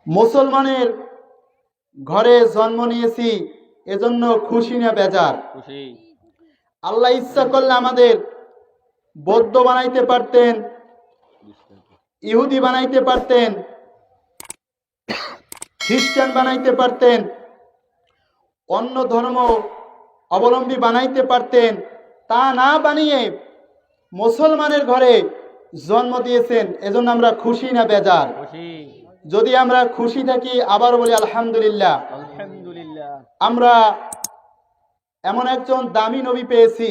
মুসলমানের ঘরে জন্ম নিয়েছি, এজন্য খুশি না বেজার? খুশি। আল্লাহ ইচ্ছা করলে আমাদের বৌদ্ধ বানাইতে পারতেন, ইহুদি বানাইতে পারতেন, খ্রিস্টান বানাইতে পারতেন, অন্য ধর্ম অবলম্বী বানাইতে পারতেন। তা না বানিয়ে মুসলমানের ঘরে জন্ম দিয়েছেন, এজন্য আমরা খুশি না বেজার? খুশি। যদি আমরা খুশি থাকি আবার বলি আলহামদুলিল্লাহ। আলহামদুলিল্লাহ। আমরা এমন একজন দামি নবী পেয়েছি,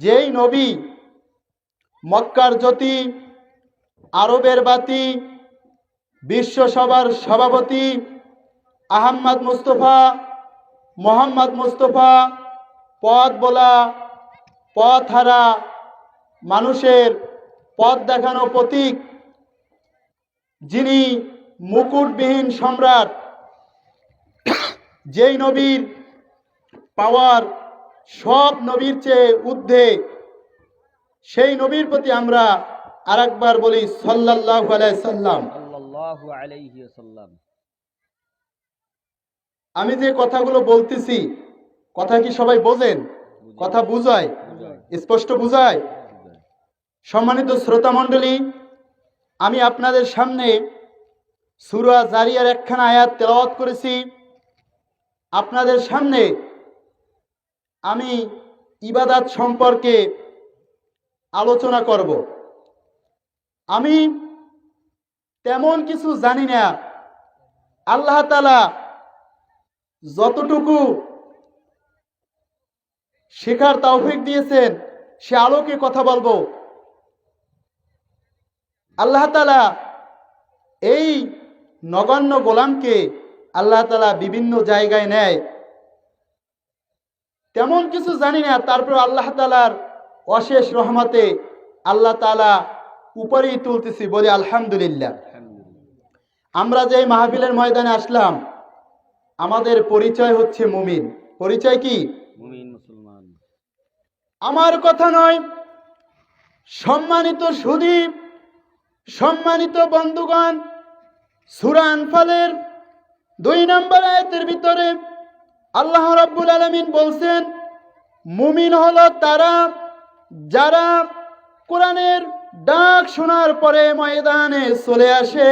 যেই নবী মক্কার জ্যোতি, আরবের বাতি, বিশ্বসভার সভাপতি আহমদ মুস্তফা, মোহাম্মদ মুস্তফা, পথ বলা, পথ হারা মানুষের পথ দেখানো প্রতীক, যিনি মুকুটবিহীন সম্রাট, যেই নবীর পাওয়ার সব নবীর চেয়ে ঊর্ধ্বে, সেই নবীর প্রতি আমরা আরেকবার বলি সাল্লাল্লাহু আলাইহি সাল্লাম। সাল্লাল্লাহু আলাইহি ওয়াসাল্লাম। আমি যে কথাগুলো বলতেছি, কথা কি সবাই বোঝেন? কথা বুঝায়, স্পষ্ট বুঝায়? সম্মানিত শ্রোতা মণ্ডলী, আমি আপনাদের সামনে সূরা জারিয়ার একখানা আয়াত তেলাওয়াত করেছি। আপনাদের সামনে আমি ইবাদত সম্পর্কে আলোচনা করব। আমি তেমন কিছু জানি না, আল্লাহ তাআলা যতটুকু শেখার তৌফিক দিয়েছেন সে আলোকে কথা বলবো। আল্লাহ তাআলা এই নগণ্য গোলামকে আল্লাহ তাআলা বিভিন্ন জায়গায় নেয়, তেমন কিছু জানি না, তারপর আল্লাহ তাআলার অশেষ রহমতে আল্লাহ তাআলা উপরেই তুলতেছি, বলি আলহামদুলিল্লাহ। আমরা যে মাহফিলের ময়দানে আসলাম, আমাদের পরিচয় হচ্ছে মুমিন। পরিচয় কি? মুমিন, মুসলমান। আমার কথা নয়, সম্মানিত সুধী, সম্মানিত বন্ধুগণ, সূরা আনফালের 2 নম্বর আয়াতের ভিতরে আল্লাহ রাব্বুল আলামিন বলছেন, মুমিন হলো তারা যারা কোরআনের ডাক শোনার পরে ময়দানে চলে আসে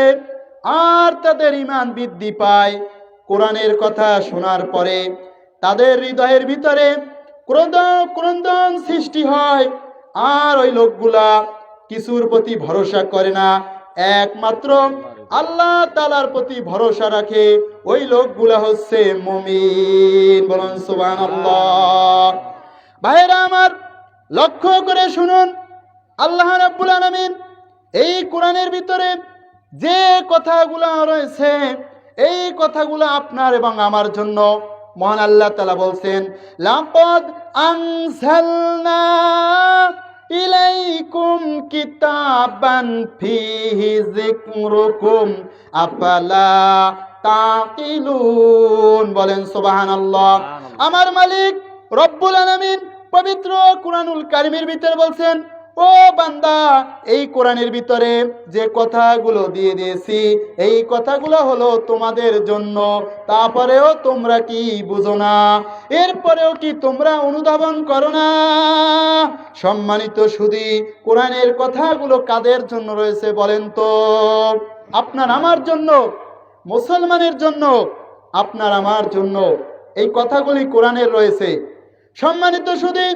আর তাদের ঈমান বৃদ্ধি পায়। কোরআনের কথা শোনার পরে তাদের হৃদয়ের ভিতরে ক্রন্দন সৃষ্টি হয়, আর ওই লোকগুলা কিছুর প্রতি ভরসা করে না, একমাত্র আল্লাহ তাআলার প্রতি ভরসা রাখে। ওই লোকগুলা হচ্ছে মুমিন। বলুন সুবহানাল্লাহ। ভাইরা আমার, লক্ষ্য করে শুনুন, আল্লাহ রাব্বুল আলামিন এই কোরআনের ভিতরে যে কথাগুলো রয়েছে, এই কথাগুলো আপনার এবং আমার জন্য। মহান আল্লাহ তাআলা বলছেন, লাকাদ আনজালনা ইলাইকুম কিতাবান ফিহি যিকরুকুম আফালা তাকিলুন। বলেন সুবহানাল্লাহ। আমার মালিক রব্বুল আলামিন পবিত্র কুরআনুল কারীমের ভিতরে বলছেন, ও বান্দা, এই কোরআনের ভিতরে যে কথাগুলো দিয়ে দিয়েছি, এই কথাগুলো হলো তোমাদের জন্য। তারপরেও তোমরা কি বুঝো না? এরপরেও কি তোমরা অনুধাবন করো না? সম্মানিত সুধী, কোরআনের কথাগুলো কাদের জন্য রয়েছে বলেন তো? আপনার আমার জন্য, মুসলমানের জন্য, আপনার আমার জন্য এই কথাগুলি কোরআনের রয়েছে। সম্মানিত সুধী,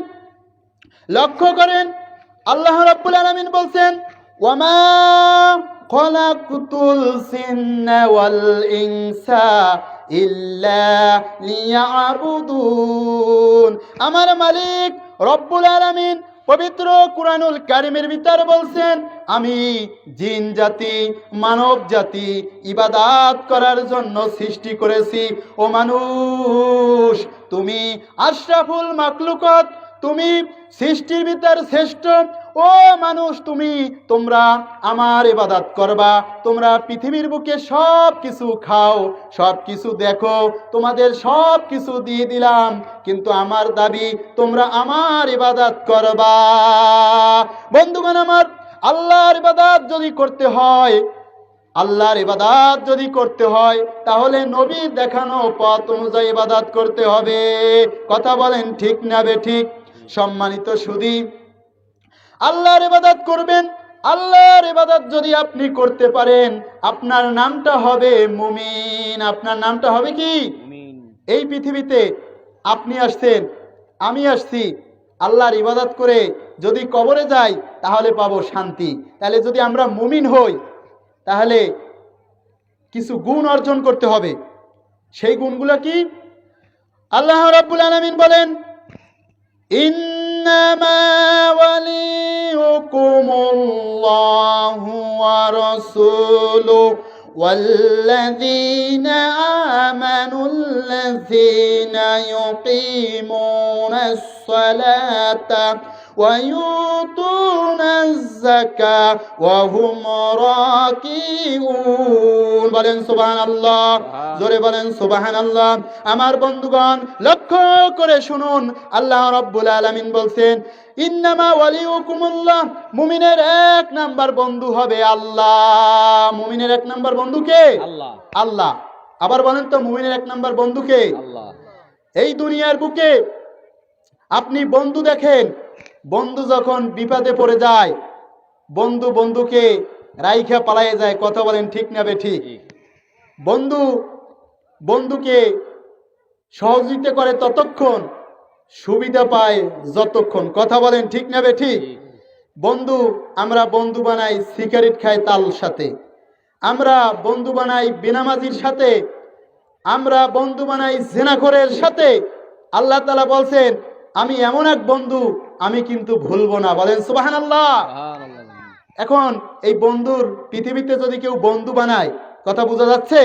লক্ষ্য করেন, আল্লাহ রাব্বুল আলামিন বলছেন, ওয়ামা খালাকতুল জিন্না ওয়াল ইনসা ইল্লা লিয়াবুদুন। আমার মালিক রব্বুল আলামিন পবিত্র কুরআনুল কারীমের ভিতরে বলছেন, আমি জিন জাতি, মানব জাতি ইবাদত করার জন্য সৃষ্টি করেছি। ও মানুষ, তুমি আশরাফুল মাখলুকাত, তুমি সৃষ্টির ভিতর শ্রেষ্ঠ। ও মানুষ, তোমরা আমার ইবাদত করবা। তোমরা পৃথিবীর বুকে সব কিছু খাও, সব কিছু দেখো, তোমাদের সব কিছু দিয়ে দিলাম, কিন্তু আমার দাবি তোমরা আমার ইবাদত করবা। বন্ধুগণ আমার, আল্লাহর ইবাদত যদি করতে হয়, আল্লাহর ইবাদত যদি করতে হয় তাহলে নবীর দেখানো পথ অনুযায়ী ইবাদত করতে হবে। কথা বলেন ঠিক না বেঠিক? সম্মানিত সুধী, আল্লাহর ইবাদত করবেন। আল্লাহর ইবাদত যদি আপনি করতে পারেন, আপনার নামটা হবে মুমিন। আপনার নামটা হবে কি? মুমিন। এই পৃথিবীতে আপনি আসছেন, আমি আসছি, আল্লাহর ইবাদত করে যদি কবরে যাই তাহলে পাবো শান্তি। তাহলে যদি আমরা মুমিন হই তাহলে কিছু গুণ অর্জন করতে হবে। সেই গুণগুলো কি? আল্লাহ রাব্বুল আলামিন বলেন, ইন্নামা ওয়ালিয়ুকুমুল্লাহু ওয়া রাসূলুহু والذين آمنوا الذين يقيمون الصلاة ويؤتون الزكاة وهم راكعون। বলেন সুবহানাল্লাহ, জোরে বলেন সুবহানাল্লাহ। আমার বন্ধুগণ, লক্ষ্য করে শুনুন, আল্লাহ রাব্বুল আলামিন বলছেন, ইন্নামা ওয়ালিয়ুকুমুল্লাহ, মুমিনের এক নাম্বার বন্ধু হবে আল্লাহ। মুমিনের এক নাম্বার বন্ধু কে? আল্লাহ। আল্লাহ। আবার বলেন তো, মুমিনের এক নাম্বার বন্ধু কে? আল্লাহ। এই দুনিয়ার বুকে আপনি বন্ধু দেখেন, বন্ধু যখন বিপদে পড়ে যায়, বন্ধু বন্ধুকে রাইখা পালায়ে যায়। কথা বলেন ঠিক না বেঠিক? বন্ধু বন্ধুকে সহযোগিতা করে ততক্ষণ, সুবিধা পায় যতক্ষণ। কথা বলেন ঠিক না বেঠিক? বন্ধু, আমরা বন্ধু বানাই সিগারেট খাই তার সাথে, আমরা বন্ধু বানাই বেনামাজির সাথে, আমরা বন্ধু বানাই জিনাখোরের সাথে। আল্লাহ তাআলা বলছেন, আমি এমন এক বন্ধু আমি কিন্তু ভুলবো না। বলেন সুবহানাল্লাহ। এখন এই বন্ধুর পৃথিবীতে যদি কেউ বন্ধু বানায়, কথা বোঝা যাচ্ছে?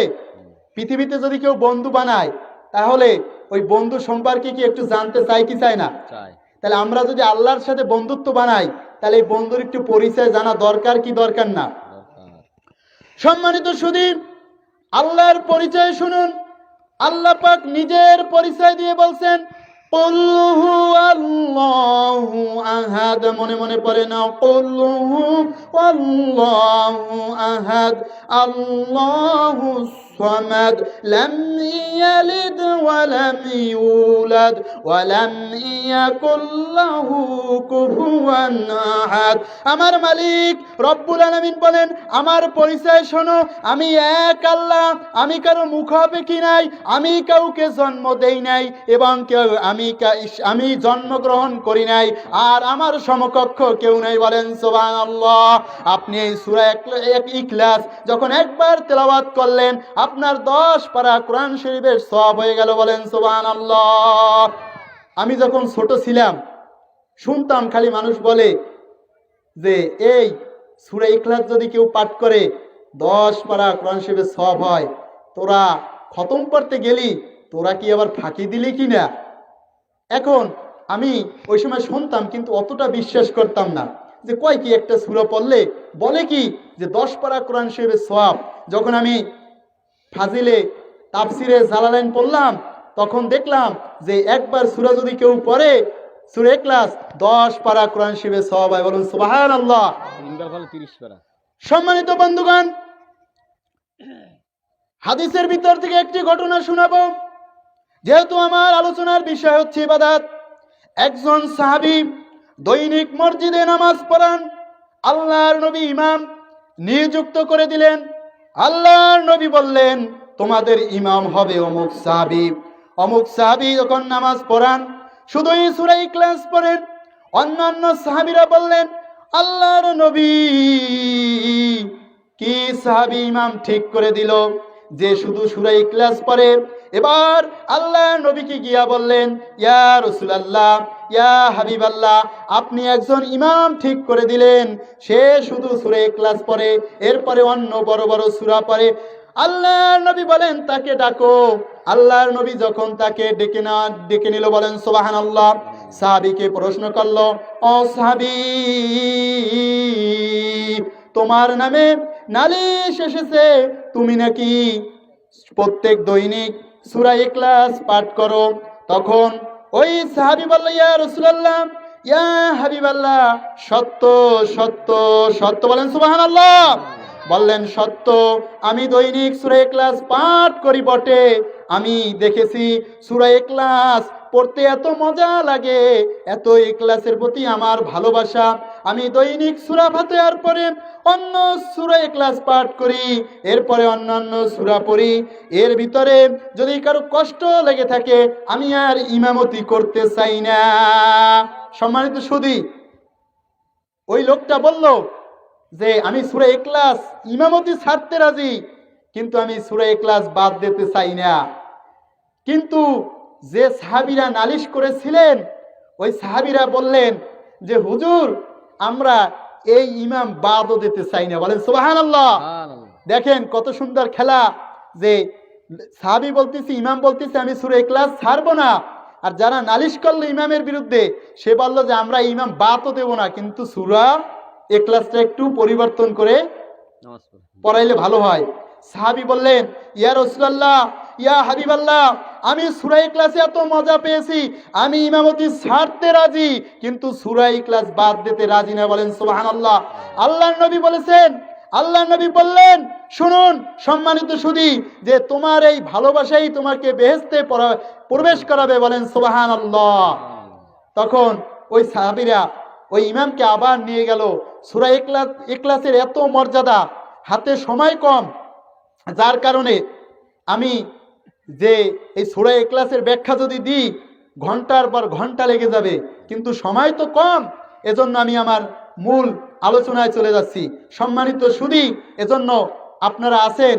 পৃথিবীতে যদি কেউ বন্ধু বানায় তাহলে ওই বন্ধু সম্পর্কে কি একটু জানতে চাই কি চাই না? তাহলে আমরা যদি আল্লাহর সাথে বন্ধুত্ব বানাই তাহলে এই বন্ধুর একটু পরিচয় জানা দরকার কি দরকার না? সম্মানিত সুধী, আল্লাহর পরিচয় শুনুন। আল্লাহ পাক নিজের পরিচয় দিয়ে বলছেন, কুল হুয়াল্লাহু আহাদ। মনে মনে পড়ে নাও, কুল হুয়াল্লাহু আহাদ আল্লাহুস সামাদ লাম ইয়ালিদ ওয়া লাম ইউলাদ ওয়া লাম ইয়াকুল লাহু কুফুয়ান আহাদ। আমার মালিক রব্বুল আলামিন বলেন, আমার পরিচয় শোনো, আমি এক আল্লাহ, আমি কারো মুখাপেক্ষী নাই, আমি কাউকে জন্ম দেই নাই এবং আমি জন্মগ্রহণ করি নাই, আর আমার সমকক্ষ কেউ নাই। বলেন সুবহানাল্লাহ। আপনি এই সূরা ইখলাস যখন একবার তেলাওয়াত করলেন, আপনার 10 পারা কোরআন শরীফের সওয়াব হয়ে গেল। বলেন সুবহানাল্লাহ। আমি যখন ছোট ছিলাম শুনতাম খালি মানুষ বলে যে এই সূরা ইখলাস যদি কেউ পাঠ করে 10 পারা কোরআন শরীফের সওয়াব হয়। তোরা খতম করতে গেলি, তোরা কি আবার ফাঁকি দিলি কি না? এখন আমি ওই সময় শুনতাম কিন্তু অতটা বিশ্বাস করতাম না, যে কয় কি একটা সূরা পড়লে বলে কি যে 10 পারা কোরআন শরীফের সওয়াব। যখন আমি ফাজিলে তাফসিরে জালালাইন পড়লাম তখন দেখলাম যে একবার সূরা যদি কেউ পড়ে সূরা ইখলাস 10 পারা কোরআন শরীফের সওয়াব হয়। বলুন সুবহানাল্লাহ। 30 পারা। সম্মানিত বন্ধুগণ, হাদিসের ভিতর থেকে একটি ঘটনা শোনাবো, যেহেতু আমার আলোচনার বিষয় হচ্ছে ইবাদত। একজন সাহাবী দৈনিক মসজিদে নামাজ পড়ান। আল্লাহর নবী ইমাম নিযুক্ত করে দিলেন। আল্লাহর নবী বললেন, তোমাদের ইমাম হবে অমুক সাহাবী। অমুক সাহাবী যখন নামাজ পড়ান শুধুই সূরা ইখলাস পড়েন। অন্যান্য সাহাবীরা বললেন, আল্লাহর নবী, কি সাহাবী ইমাম ঠিক করে দিল যে শুধু সূরা ইখলাস পড়ে? এবার আল্লাহর নবীকে গিয়া বললেন, ইয়া রাসূলুল্লাহ, ইয়া হাবিবাল্লাহ, আপনি একজন ইমাম ঠিক করে দিলেন, সে শুধু সূরা ইখলাস পড়ে, এরপরে অন্য বড় বড় সূরা পড়ে। আল্লাহর নবী বলেন, তাকে ডাকো। আল্লাহর নবী যখন তাকে ডেকে নিল, বলেন সুবহানাল্লাহ। সাহাবীকে প্রশ্ন করলো, ও সাহাবী, তোমার নামে নালিশ এসেছে, তুমি নাকি প্রত্যেক দৈনিক সূরা ইখলাস পাঠ করো। তখন ওই সাহাবী বলল, ইয়া রাসূলুল্লাহ, ইয়া হাবিবাল্লাহ, সত্য সত্য সত্য। বলেন সুবহানাল্লাহ। বললেন সত্য, আমি দৈনিক সূরা ইখলাস পাঠ করি বটে, আমি দেখেছি সূরা ইখলাস পড়তে এত মজা লাগে, এত ইখলাসের প্রতি আমার ভালোবাসা, আমি দৈনিক সূরা ফাতিহার পরে অন্য সূরা ইখলাস পাঠ করি, এরপরে অন্যান্য সূরা পড়ি, এর ভিতরে যদি কারো কষ্ট লেগে থাকে আমি আর ইমামতি করতে চাই না। সম্মানিত সুধী, ওই লোকটা বলল যে আমি সূরা ইখলাস ইমামতি ছাড়তে রাজি, কিন্তু আমি সূরা ইখলাস বাদ দিতে চাই না। কিন্তু যে সাহাবীরা নালিশ করেছিলেন ওই সাহাবীরা বললেন যে হুজুর আমরা এই ইমাম বাদও দিতে চাই না। বলেন সুবহানাল্লাহ। দেখেন কত সুন্দর খেলা, যে সাহাবী বলতেছে, ইমাম বলতেছে আমি সূরা ইখলাস ছাড়বো না, আর যারা নালিশ করলো ইমামের বিরুদ্ধে সে বলল যে আমরা ইমাম বাদও দেব না, কিন্তু সূরা ইখলাসটা একটু পরিবর্তন করে পড়াইলে ভালো হয়। সাহাবী বললেন ইয়া রাসূলুল্লাহ, ইয়া হাবিবাল্লাহ, আমি সূরা ইখলাসে এত মজা পেয়েছি, আমি ইমামতি ছাড়তে রাজি, কিন্তু সূরা ইখলাস বাদ দিতে রাজি না। বলেন সুবহানাল্লাহ। আল্লাহর নবী বলেছেন, আল্লাহর নবী বললেন শুনুন সম্মানিত সুধী, যে তোমার এই ভালোবাসাই তোমাকে বেহেশতে প্রবেশ করাবে। বলেন সুবহানাল্লাহ। তখন ওই সাহাবীরা ওই ইমামকে আবার নিয়ে গেল। সূরা ইখলাসের এত মর্যাদা, হাতে সময় কম, যার কারণে আমি যে এই সূরা ইখলাসের ব্যাখ্যা যদি দিই ঘন্টার পর ঘন্টা লেগে যাবে, কিন্তু সময় তো কম, এজন্য আমি আমার মূল আলোচনায় চলে যাচ্ছি। সম্মানিত সুধী, এজন্য আপনারা আছেন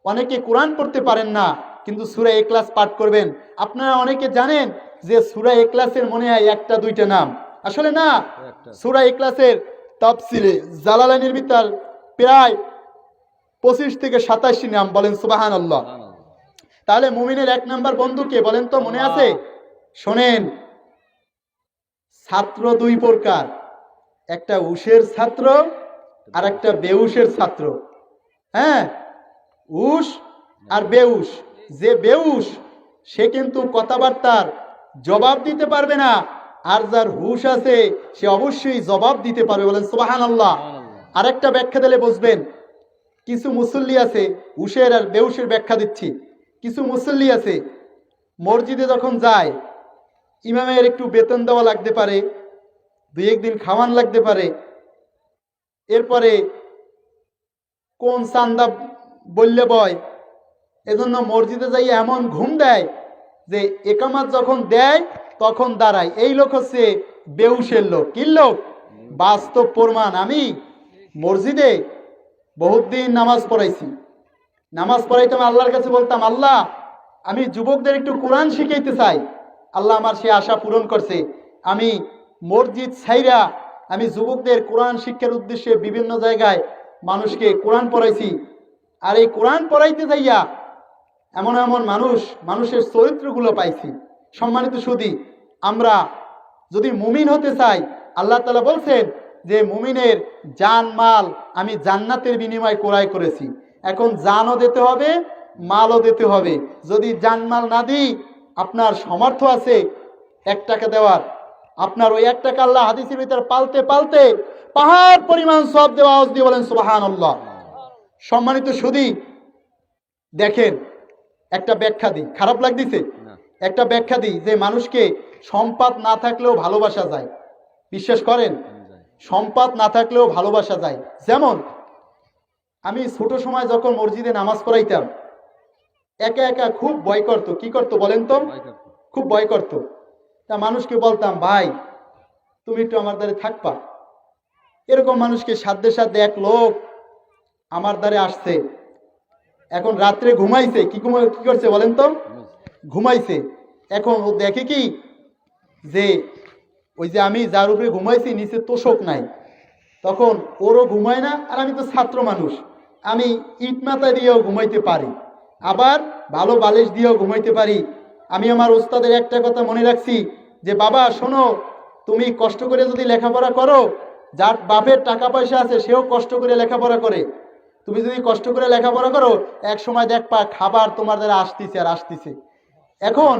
অনেকে কোরআন পড়তে পারেন না, কিন্তু সূরা ইখলাস পাঠ করবেন। আপনারা অনেকে জানেন যে সূরা ইখলাসের মনে হয় একটা দুইটা নাম, আসলে না, সূরা ইখলাসের তাফসিরে জালালাইনের ভিতর প্রায় 25 থেকে 27টি নাম। বলেন সুবহানাল্লাহ। তাহলে মুমিনের এক নাম্বার বন্ধুকে বলেন তো, মনে আছে? শোনেন, ছাত্র দুই প্রকার, একটা উশের ছাত্র আর একটা বেউশের ছাত্র। হ্যাঁ, উশ আর বেউশ। যে বেউশ সে কিন্তু কথাবার্তার জবাব দিতে পারবে না, আর যার হুশ আছে সে অবশ্যই জবাব দিতে পারবে। বলেন সুবহানাল্লাহ। আরেকটা ব্যাখ্যা দিলে বুঝবেন। কিছু মুসল্লি আছে, উশের আর বেউশের ব্যাখ্যা দিচ্ছি। কিছু মুসল্লি আছে মসজিদে যখন যায় ইমামের একটু বেতন দেওয়া লাগতে পারে, দুই একদিন খাওয়ান লাগতে পারে, এরপরে কোন চান্দা বললে বয়, এজন্য মসজিদে যাই এমন ঘুম দেয় যে একামাত যখন দেয় তখন দাঁড়ায়। এই লোক হচ্ছে বেউশের লোক। কি লোক? বাস্তব প্রমাণ। আমি মসজিদে বহুত দিন নামাজ পড়াইছি, নামাজ পড়াইতাম, আল্লাহর কাছে বলতাম আল্লাহ আমি যুবকদের একটু কোরআন শিখাইতে চাই। আল্লাহ আমার সে আশা পূরণ করছে। আমি মসজিদ ছাইরা আমি যুবকদের কোরআন শিক্ষার উদ্দেশ্যে বিভিন্ন জায়গায় মানুষকে কোরআন পড়াইছি। আর এই কোরআন পড়াইতে যাইয়া এমন এমন মানুষের চরিত্রগুলো পাইছি। সম্মানিত সুধী, আমরা যদি মুমিন হতে চাই, আল্লাহ তাআলা বলছেন যে মুমিনের জান মাল আমি জান্নাতের বিনিময়ে ক্রয় করেছি। এখন জানও দিতে হবে, মালও দিতে হবে। যদি জানমাল না দিই, আপনার সামর্থ্য আছে 1 টাকা দেওয়ার, আপনার ওই 1 টাকা আল্লাহ হাদিসের ভিতর পালতে পালতে পাহাড় পরিমাণ সওয়াব দেওয়া। আওয়াজ দিয়ে বলেন সুবহানাল্লাহ। সম্মানিত সুধী, দেখেন একটা ব্যাখ্যা দিই, খারাপ লাগতেছে? একটা ব্যাখ্যা দিই যে মানুষকে সম্পদ না থাকলেও ভালোবাসা যায়। বিশ্বাস করেন? সম্পদ না থাকলেও ভালোবাসা যায়। যেমন আমি ছোট সময় যখন মসজিদে নামাজ পড়াইতাম, একা একা খুব ভয় করতো। কি করতো বলেন তো? খুব ভয় করতো। তা মানুষকে বলতাম ভাই তুমি একটু আমার দ্বারে থাকবা। এরকম মানুষকে সাধ্যে সাধ্যে এক লোক আমার দ্বারে আসছে, এখন রাত্রে ঘুমাইছে। কি করছে বলেন তো? ঘুমাইছে। এখন ও দেখে কি যে ওই যে আমি যার উপরে ঘুমাইছি নিচে তোষক নাই, তখন ওরও ঘুমায় না, আর আমি তো ছাত্র মানুষ, আমি ইট মাথা দিয়েও ঘুমাইতে পারি, আবার ভালো বালিশ দিয়েও ঘুমাইতে পারি। আমি আমার ওস্তাদের একটা কথা মনে রাখছি যে বাবা শোনো, তুমি কষ্ট করে যদি লেখাপড়া করো, যার বাপের টাকা পয়সা আছে সেও কষ্ট করে লেখাপড়া করে, তুমি যদি কষ্ট করে লেখাপড়া করো এক সময় দেখবা খাবার তোমার দ্বারা আসতেছে আর আসতেছে। এখন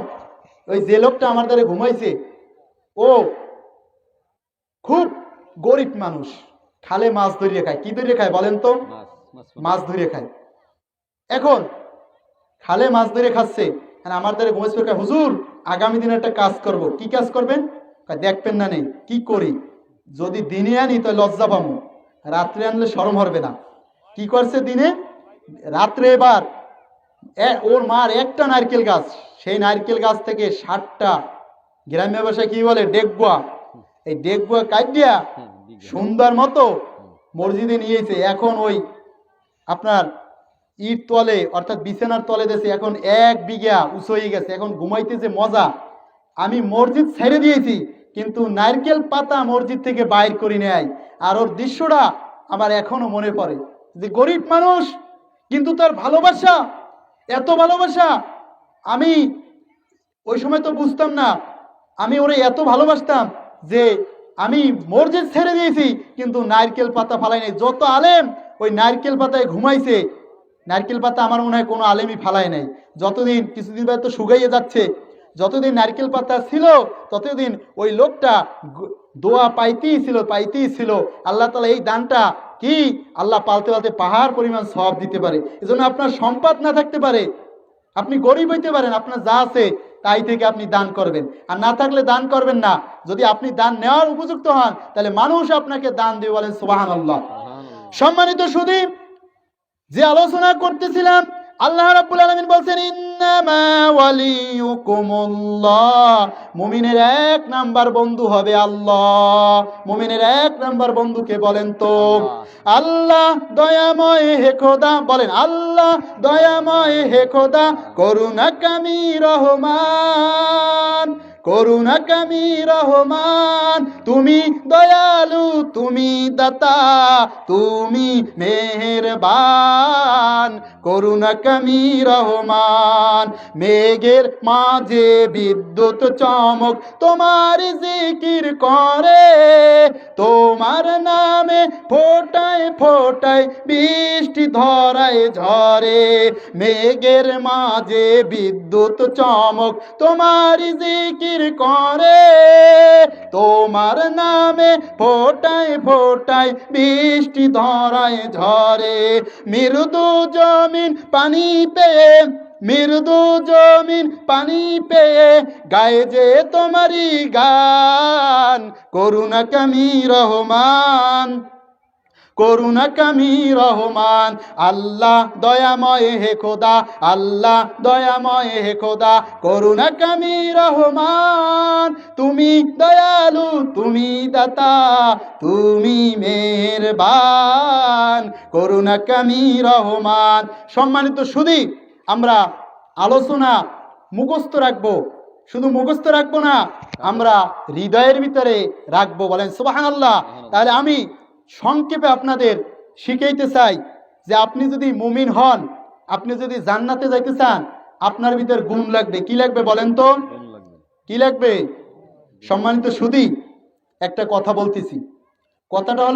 ওই যে লোকটা আমার দ্বারা ঘুমাইছে ও খুব গরিব মানুষ, খালে মাছ ধরিয়ে খায়। কি ধরিয়ে খায় বলেন তো? মাছ ধরে খায়। এখন খালে মাছ ধরে খাচ্ছে, আর আমার দ্বারা ঘুমাইছে হুজুর আগামী দিনে একটা কাজ করব। কি কাজ করবেন? দেখবেন না নেই কি করি, যদি দিনে আনি তো লজ্জা পাবো, রাত্রে আনলে শরম হবে না। কি করছে দিনে, রাত্রে এবার ওর মার একটা নারকেল গাছ, সেই নারকেল গাছ থেকে 60টা, গ্রাম্য ভাষায় কি বলে ডেগুয়া, এই ডেগুয়া কাটিয়া সুন্দর মতো মসজিদে নিয়েছে। এখন ওই আপনার ইট তলে অর্থাৎ বিছানার তলে দেশে এখন 1 বিঘা উঁচু হয়ে গেছে, এখন ঘুমাইতেছে মজা। আমি মসজিদ ছেড়ে দিয়েছি কিন্তু নারকেল পাতা মসজিদ থেকে বাইর করে নেয়। আর ওর দৃশ্যটা আমার এখনো মনে পড়ে, যে গরিব মানুষ কিন্তু তার ভালোবাসা, এত ভালোবাসা। আমি ওই সময় তো বুঝতাম না, আমি ওরে এত ভালোবাসতাম যে আমি মসজিদ ছেড়ে দিয়েছি কিন্তু নারকেল পাতা ফালাই নাই। যত আলেম ওই নারকেল পাতায় ঘুমাইছে, নারকেল পাতা আমার মনে হয় কোনো আলেমই ফালায় নাই। যতদিন, কিছুদিন বাদে তো শুকাইয়ে যাচ্ছে, যতদিন নারকেল পাতা ছিল ততদিন ওই লোকটা দোয়া পাইতেই ছিল। আল্লাহ তাআলা এই দানটা কি, আল্লাহ পালতে পালতে পাহাড় পরিমাণ সওয়াব দিতে পারে। এজন্য আপনার সম্পদ না থাকতে পারে, আপনি গরিব হইতে পারেন, আপনার যা আছে তাই থেকে আপনি দান করবেন, আর না থাকলে দান করবেন না। যদি আপনি দান নেওয়ার উপযুক্ত হন তাহলে মানুষ আপনাকে দান দেবে, বলেন সুবহানাল্লাহ। সম্মানিত সুধী, যে আলোচনা করতেছিলাম, আল্লাহ রাব্বুল আলামিন বলছেন ইন্নামা ওয়ালিয়ুকুমুল্লাহ, মুমিনের 1 নাম্বার বন্ধু হবে আল্লাহ। মুমিনের 1 নাম্বার বন্ধুকে বলেন তো? আল্লাহ দয়াময় হে খোদা, বলেন আল্লাহ দয়াময় হে খোদা, করুণাকামী রহমান, করুণাকামী রহমান, তুমি দয়ালু, তুমি দাতা, তুমি মেহেরবান, করুণাকামী রহমান। মেঘের মাঝে বিদ্যুৎ চমক তোমার জিকির করে, তোমার নামে ফোটায় ফোটায় বৃষ্টি ধরায় ঝরে। মেঘের মাঝে বিদ্যুৎ চমক তোমার জিকির করে, তোমার নামে ফোটায় ফোটায় বৃষ্টি ধরায় ঝরে। মৃদু জমিন পানি পেয়ে, মৃদু জমিন পানি পেয়ে গায়ে যে তোমারই গান, করুণাকামী রহমান, করুণাকামী রহমান। আল্লাহ দয়াময় হে খোদা, আল্লাহ দয়াময় হে খোদা, করুণাকামী রহমান, তুমি দয়ালু, তুমি দাতা, তুমি মেহেরবান, করুণাকামী রহমান। সম্মানিত সুধী, আমরা আলোচনা মুখস্থ রাখবো, শুধু মুখস্থ রাখবো না, আমরা হৃদয়ের ভিতরে রাখবো, বলেন সুবহানাল্লাহ। তাহলে আমি সংক্ষেপে আপনাদের শিখাইতে চাই যে আপনি যদি মুমিন হন, আপনি যদি জান্নাতে যাইতে চান, আপনার ভিতর গুণ লাগবে। কি লাগবে বলেন তো? কি লাগবে? সম্মানিত সুধী, একটা কথা বলতেছি, কথাটা হলো